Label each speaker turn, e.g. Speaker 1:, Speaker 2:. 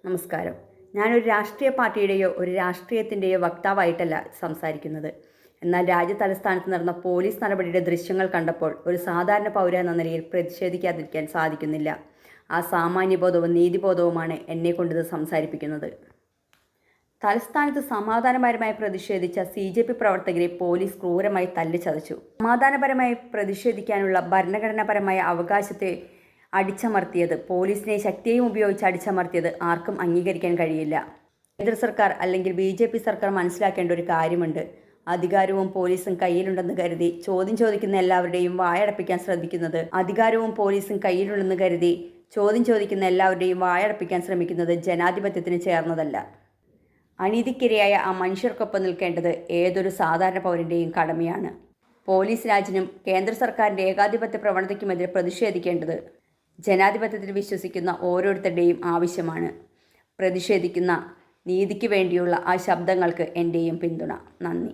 Speaker 1: നമസ്കാരം. ഞാനൊരു രാഷ്ട്രീയ പാർട്ടിയുടെയോ ഒരു രാഷ്ട്രീയത്തിൻ്റെയോ വക്താവായിട്ടല്ല സംസാരിക്കുന്നത്. എന്നാൽ രാജ്യതലസ്ഥാനത്ത് നടന്ന പോലീസ് നടപടിയുടെ ദൃശ്യങ്ങൾ കണ്ടപ്പോൾ ഒരു സാധാരണ പൗര എന്ന നിലയിൽ പ്രതിഷേധിക്കാതിരിക്കാൻ സാധിക്കുന്നില്ല. ആ സാമാന്യബോധവും നീതിബോധവുമാണ് എന്നെക്കൊണ്ടിത് സംസാരിപ്പിക്കുന്നത്. തലസ്ഥാനത്ത് സമാധാനപരമായി പ്രതിഷേധിച്ച CJP പ്രവർത്തകരെ പോലീസ് ക്രൂരമായി തല്ലിച്ചതച്ചു. സമാധാനപരമായി പ്രതിഷേധിക്കാനുള്ള ഭരണഘടനാപരമായ അവകാശത്തെ അടിച്ചമർത്തിയത്, പോലീസിനെ ശക്തിയും ഉപയോഗിച്ച് അടിച്ചമർത്തിയത് ആർക്കും അംഗീകരിക്കാൻ കഴിയില്ല. കേന്ദ്ര സർക്കാർ അല്ലെങ്കിൽ BJP സർക്കാർ മനസ്സിലാക്കേണ്ട ഒരു കാര്യമുണ്ട്. അധികാരവും പോലീസും കയ്യിലുണ്ടെന്ന് കരുതി ചോദ്യം ചോദിക്കുന്ന എല്ലാവരുടെയും വായടപ്പിക്കാൻ ശ്രമിക്കുന്നത് ജനാധിപത്യത്തിന് ചേർന്നതല്ല. അനീതിക്കിരയായ ആ മനുഷ്യർക്കൊപ്പം നിൽക്കേണ്ടത് ഏതൊരു സാധാരണ പൗരൻ്റെയും കടമയാണ്. പോലീസ് രാജിനും കേന്ദ്ര സർക്കാരിൻ്റെ ഏകാധിപത്യ പ്രവണതയ്ക്കുമെതിരെ പ്രതിഷേധിക്കേണ്ടത് ജനാധിപത്യത്തിൽ വിശ്വസിക്കുന്ന ഓരോരുത്തരുടെയും ആവശ്യമാണ്. പ്രതിഷേധിക്കുന്ന നീതിക്ക് വേണ്ടിയുള്ള ആ ശബ്ദങ്ങൾക്ക് എൻ്റെയും പിന്തുണ. നന്ദി.